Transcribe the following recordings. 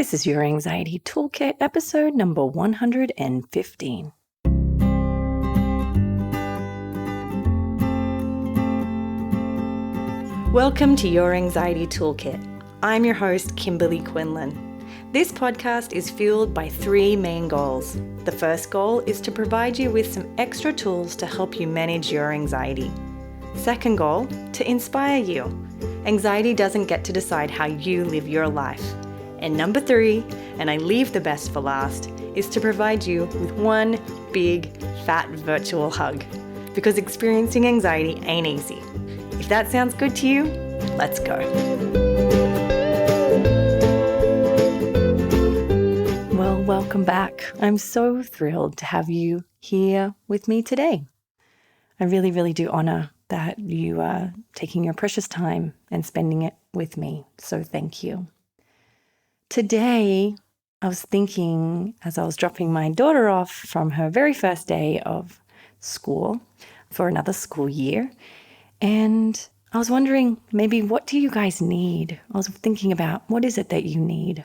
This is Your Anxiety Toolkit, episode number 115. Welcome to Your Anxiety Toolkit. I'm your host, Kimberly Quinlan. This podcast is fueled by three main goals. The first goal is to provide you with some extra tools to help you manage your anxiety. Second goal, to inspire you. Anxiety doesn't get to decide how you live your life. And number three, and I leave the best for last, is to provide you with one big, fat virtual hug. Because experiencing anxiety ain't easy. If that sounds good to you, let's go. Well, welcome back. I'm so thrilled to have you here with me today. I really do honor that you are taking your precious time and spending it with me. So thank you. Today, I was thinking as I was dropping my daughter off from her very first day of school for another school year, and I was wondering, maybe what do you guys need? I was thinking about what is it that you need?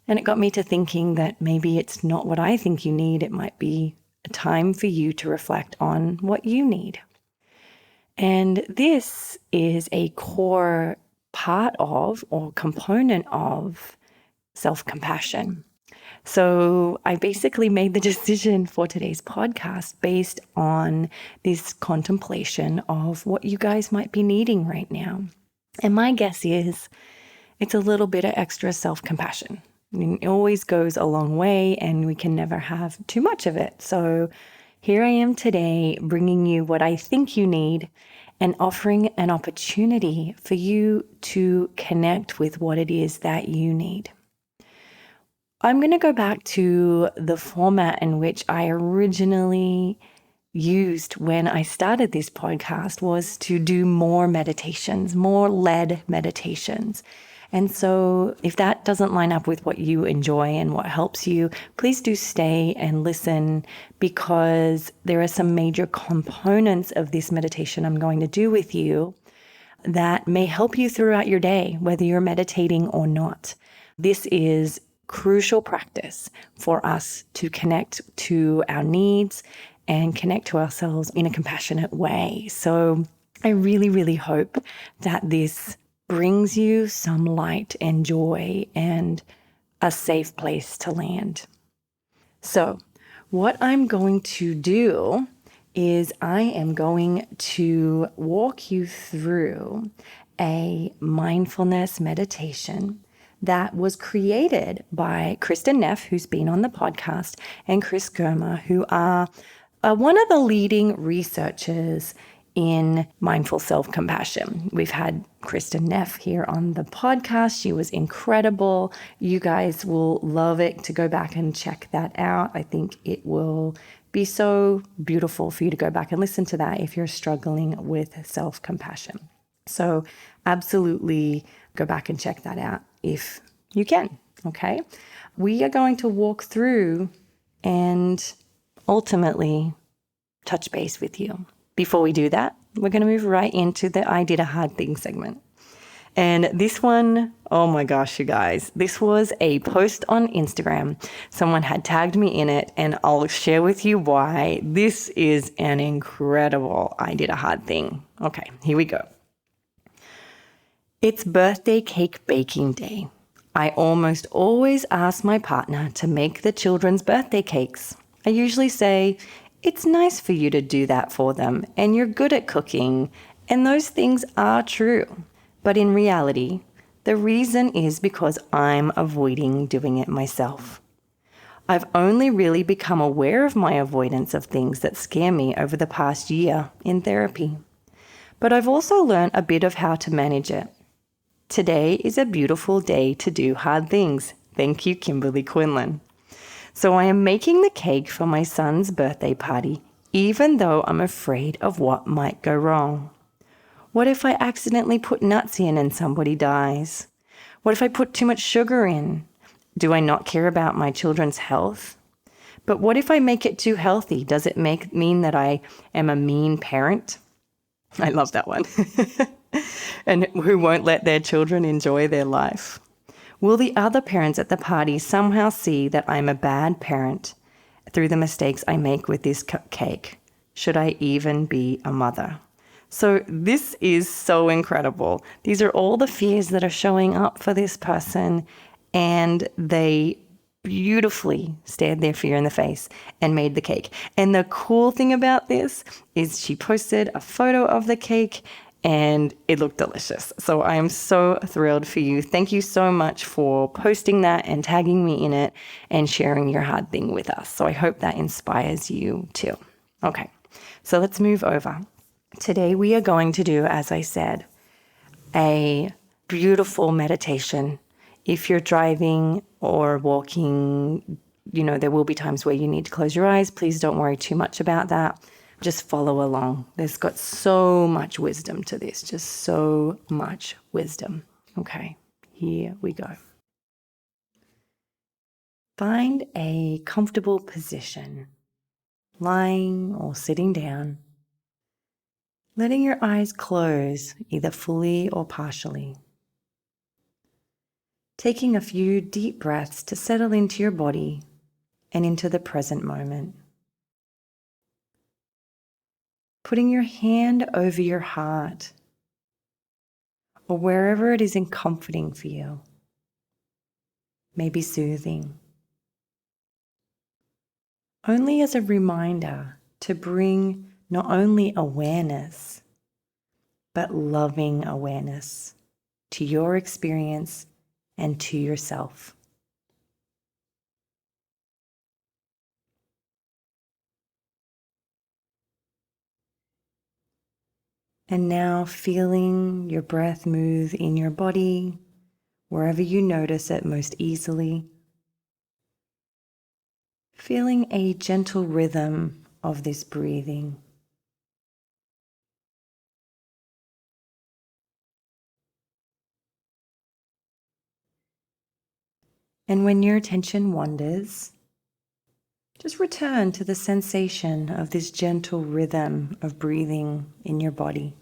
And it got me to thinking that maybe it's not what I think you need. It might be a time for you to reflect on what you need. And this is a core part of or component of self-compassion. So I basically made the decision for today's podcast based on this contemplation of what you guys might be needing right now. And my guess is it's a little bit of extra self-compassion. I mean, it always goes a long way and we can never have too much of it. So here I am today bringing you what I think you need and offering an opportunity for you to connect with what it is that you need. I'm going to go back to the format in which I originally used when I started this podcast was to do more meditations, more led meditations. And so if that doesn't line up with what you enjoy and what helps you, please do stay and listen because there are some major components of this meditation I'm going to do with you that may help you throughout your day, whether you're meditating or not. This is crucial practice for us to connect to our needs and connect to ourselves in a compassionate way. So I really hope that this brings you some light and joy and a safe place to land. So what I'm going to do is I am going to walk you through a mindfulness meditation that was created by Kristin Neff, who's been on the podcast, and Germer, who are one of the leading researchers in mindful self-compassion. We've had Kristin Neff here on the podcast. She was incredible. You guys will love it to go back and check that out. I think it will be so beautiful for you to go back and listen to that if you're struggling with self-compassion. So absolutely go back and check that out if you can, okay? We are going to walk through and ultimately touch base with you. Before we do that, we're going to move right into the I Did a Hard Thing segment. And this one, oh my gosh, you guys, this was a post on Instagram. Someone had tagged me in it, and I'll share with you why. This is an incredible I Did a Hard Thing. Okay, here we go. It's birthday cake baking day. I almost always ask my partner to make the children's birthday cakes. I usually say, it's nice for you to do that for them, and you're good at cooking, and those things are true. But in reality, the reason is because I'm avoiding doing it myself. I've only really become aware of my avoidance of things that scare me over the past year in therapy. But I've also learned a bit of how to manage it. Today is a beautiful day to do hard things. Thank you, Kimberly Quinlan. So I am making the cake for my son's birthday party, even though I'm afraid of what might go wrong. What if I accidentally put nuts in and somebody dies? What if I put too much sugar in? Do I not care about my children's health? But what if I make it too healthy? Does it mean that I am a mean parent? I love that one. And who won't let their children enjoy their life? Will the other parents at the party somehow see that I'm a bad parent through the mistakes I make with this cupcake? Should I even be a mother? So this is so incredible. These are all the fears that are showing up for this person, and they beautifully stared their fear in the face and made the cake. And the cool thing about this is she posted a photo of the cake and it looked delicious. So I am so thrilled for you. Thank you so much for posting that and tagging me in it and sharing your hard thing with us. So I hope that inspires you too. Okay, so let's move over. Today we are going to do, as I said, a beautiful meditation. If you're driving or walking, there will be times where you need to close your eyes. Please don't worry too much about that. Just follow along. There's got so much wisdom to this, just so much wisdom. Okay, here we go. Find a comfortable position, lying or sitting down, letting your eyes close either fully or partially. Taking a few deep breaths to settle into your body and into the present moment. Putting your hand over your heart or wherever it is comforting for you, maybe soothing. Only as a reminder to bring not only awareness, but loving awareness to your experience and to yourself. And now feeling your breath move in your body, wherever you notice it most easily. Feeling a gentle rhythm of this breathing. And when your attention wanders, just return to the sensation of this gentle rhythm of breathing in your body.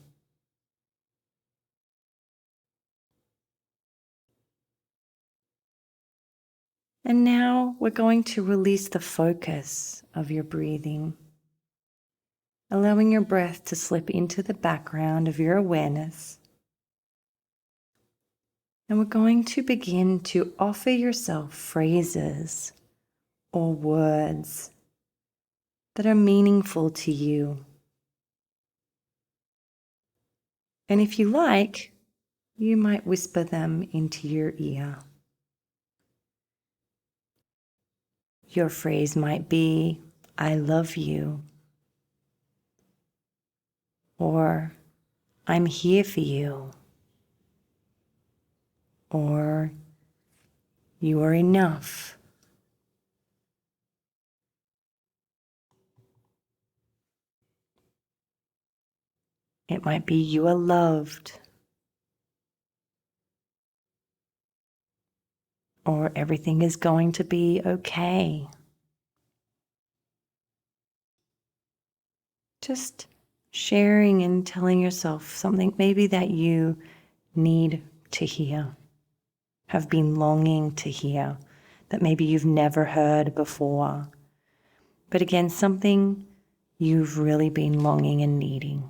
And now we're going to release the focus of your breathing, allowing your breath to slip into the background of your awareness. And we're going to begin to offer yourself phrases or words that are meaningful to you. And if you like, you might whisper them into your ear. Your phrase might be, I love you, or I'm here for you, or you are enough. It might be you are loved, or everything is going to be okay. Just sharing and telling yourself something maybe that you need to hear, have been longing to hear, that maybe you've never heard before. But again, something you've really been longing and needing.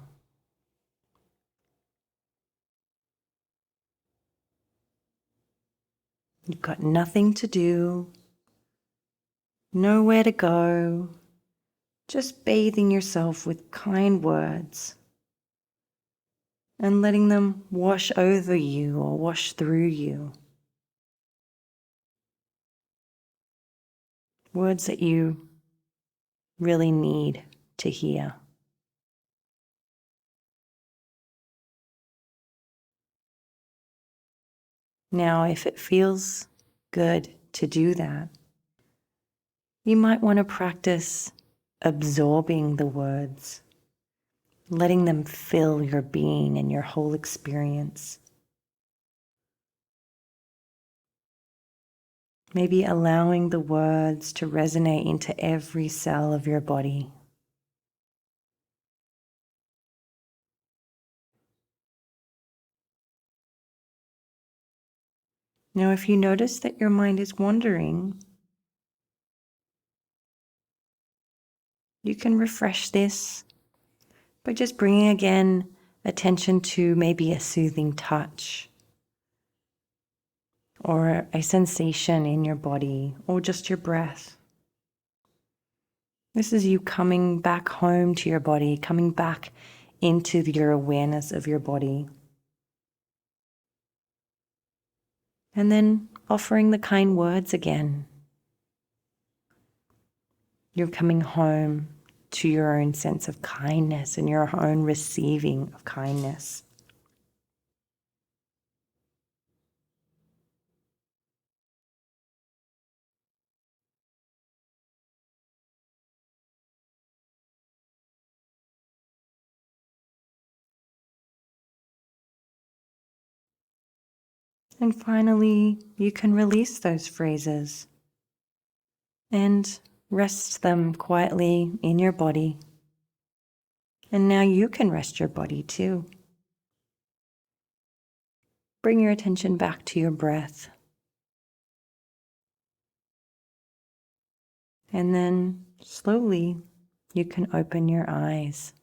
You've got nothing to do, nowhere to go, just bathing yourself with kind words and letting them wash over you or wash through you. Words that you really need to hear. Now, if it feels good to do that, you might want to practice absorbing the words, letting them fill your being and your whole experience. Maybe allowing the words to resonate into every cell of your body. Now, if you notice that your mind is wandering, you can refresh this by just bringing again attention to maybe a soothing touch or a sensation in your body or just your breath. This is you coming back home to your body, coming back into your awareness of your body. And then offering the kind words again. You're coming home to your own sense of kindness and your own receiving of kindness. And finally, you can release those phrases and rest them quietly in your body. And now you can rest your body too. Bring your attention back to your breath. And then slowly you can open your eyes.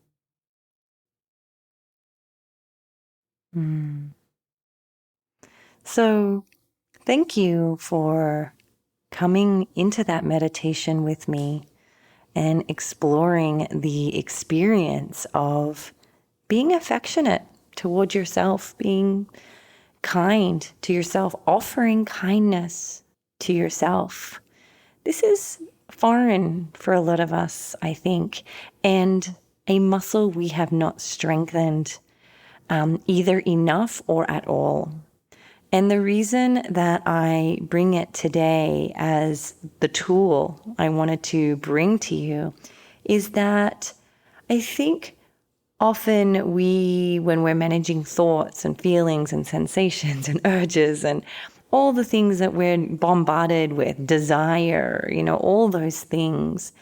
So thank you for coming into that meditation with me and exploring the experience of being affectionate toward yourself, being kind to yourself, offering kindness to yourself. This is foreign for a lot of us, I think, and a muscle we have not strengthened either enough or at all. And the reason that I bring it today as the tool I wanted to bring to you is that I think often when we're managing thoughts and feelings and sensations and urges and all the things that we're bombarded with, desire, all those things,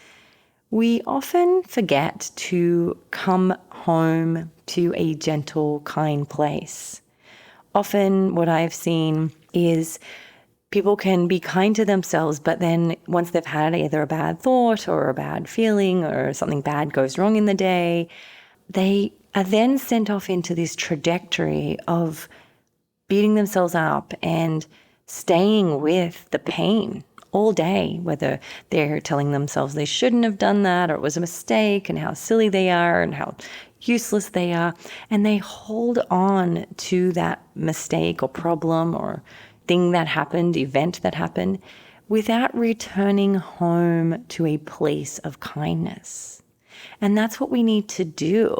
we often forget to come home to a gentle, kind place. Often what I've seen is people can be kind to themselves, but then once they've had either a bad thought or a bad feeling or something bad goes wrong in the day, they are then sent off into this trajectory of beating themselves up and staying with the pain all day, whether they're telling themselves they shouldn't have done that or it was a mistake and how silly they are and how useless they are. And they hold on to that mistake or problem or thing that happened, event that happened, without returning home to a place of kindness. And that's what we need to do.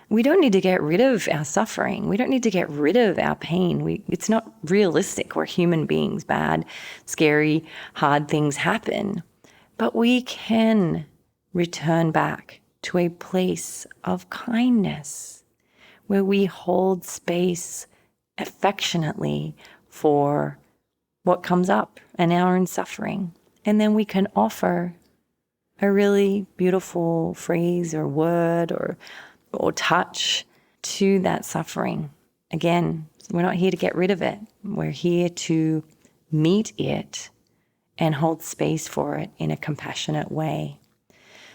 We don't need to get rid of our suffering. We don't need to get rid of our pain. It's not realistic. We're human beings. Bad, scary, hard things happen. But we can return back to a place of kindness where we hold space affectionately for what comes up and our own suffering. And then we can offer a really beautiful phrase or word or touch to that suffering. Again, we're not here to get rid of it. We're here to meet it and hold space for it in a compassionate way.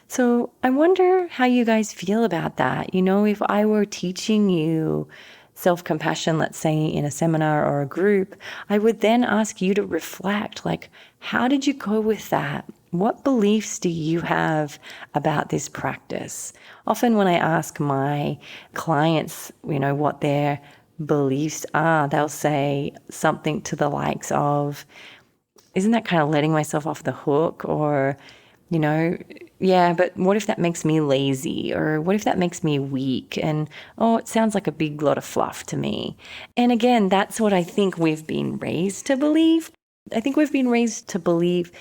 So I wonder how you guys feel about that. If I were teaching you self-compassion, let's say in a seminar or a group, I would then ask you to reflect, how did you go with that? What beliefs do you have about this practice? Often when I ask my clients, what their beliefs are, they'll say something to the likes of, isn't that kind of letting myself off the hook? Or, yeah, but what if that makes me lazy? Or what if that makes me weak? And, it sounds like a big lot of fluff to me. And again, that's what I think we've been raised to believe. I think we've been raised to believe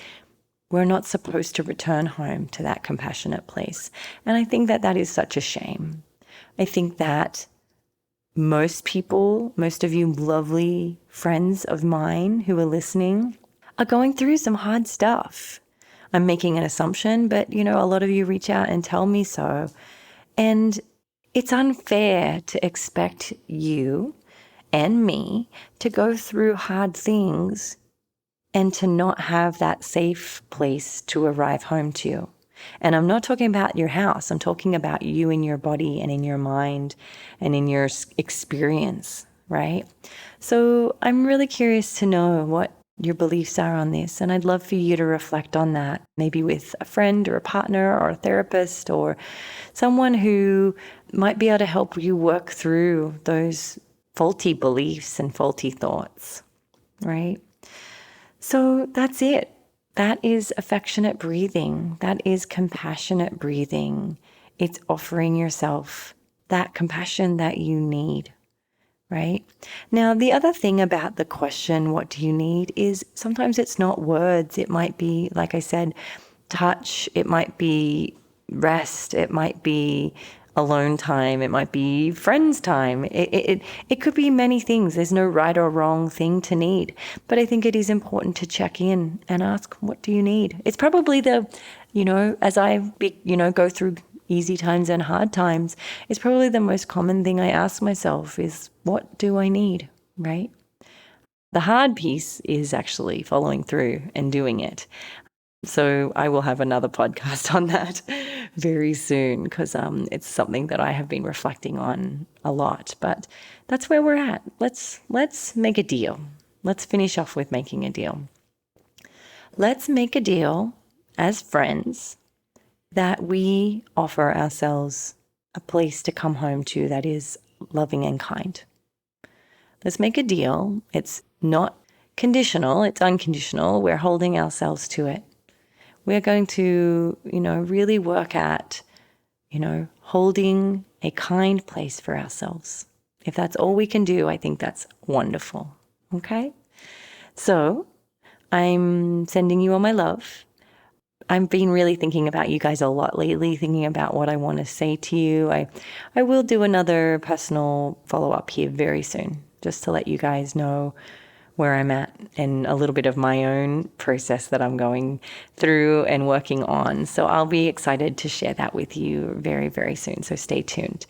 we're not supposed to return home to that compassionate place. And I think that is such a shame. I think that most people, most of you lovely friends of mine who are listening, are going through some hard stuff. I'm making an assumption, but a lot of you reach out and tell me so. And it's unfair to expect you and me to go through hard things and to not have that safe place to arrive home to. And I'm not talking about your house. I'm talking about you in your body and in your mind and in your experience, right? So I'm really curious to know what your beliefs are on this. And I'd love for you to reflect on that, maybe with a friend or a partner or a therapist or someone who might be able to help you work through those faulty beliefs and faulty thoughts, right? So that's it. That is affectionate breathing. That is compassionate breathing. It's offering yourself that compassion that you need, right? Now, the other thing about the question, what do you need, is sometimes it's not words. It might be, like I said, touch. It might be rest. It might be alone time. It might be friends time. It could be many things. There's no right or wrong thing to need. But I think it is important to check in and ask, what do you need? It's probably as I go through easy times and hard times, it's probably the most common thing I ask myself is, what do I need, right? The hard piece is actually following through and doing it. So I will have another podcast on that very soon because it's something that I have been reflecting on a lot. But that's where we're at. Let's make a deal. Let's finish off with making a deal. Let's make a deal as friends that we offer ourselves a place to come home to that is loving and kind. Let's make a deal. It's not conditional. It's unconditional. We're holding ourselves to it. We're going to, really work at, holding a kind place for ourselves. If that's all we can do, I think that's wonderful. Okay? So I'm sending you all my love. I've been really thinking about you guys a lot lately, thinking about what I want to say to you. I will do another personal follow-up here very soon, just to let you guys know where I'm at and a little bit of my own process that I'm going through and working on. So I'll be excited to share that with you very, very soon. So stay tuned.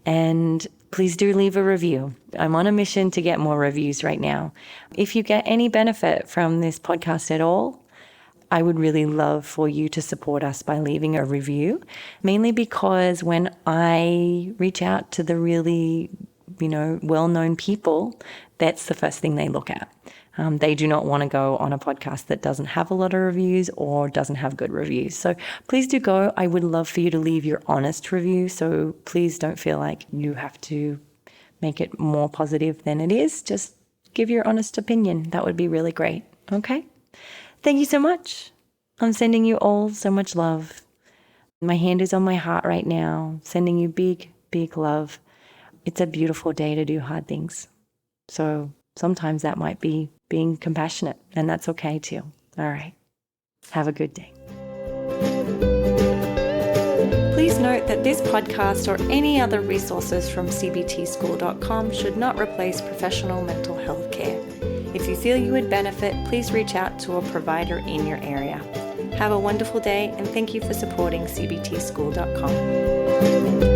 And please do leave a review. I'm on a mission to get more reviews right now. If you get any benefit from this podcast at all, I would really love for you to support us by leaving a review, mainly because when I reach out to the really well-known people, that's the first thing they look at. They do not want to go on a podcast that doesn't have a lot of reviews or doesn't have good reviews. So please do go. I would love for you to leave your honest review. So please don't feel like you have to make it more positive than it is. Just give your honest opinion. That would be really great. Okay? Thank you so much. I'm sending you all so much love. My hand is on my heart right now, sending you big, big love. It's a beautiful day to do hard things. So sometimes that might be being compassionate, and that's okay too. All right. Have a good day. Please note that this podcast or any other resources from cbtschool.com should not replace professional mental health care. If you feel you would benefit, please reach out to a provider in your area. Have a wonderful day, and thank you for supporting cbtschool.com.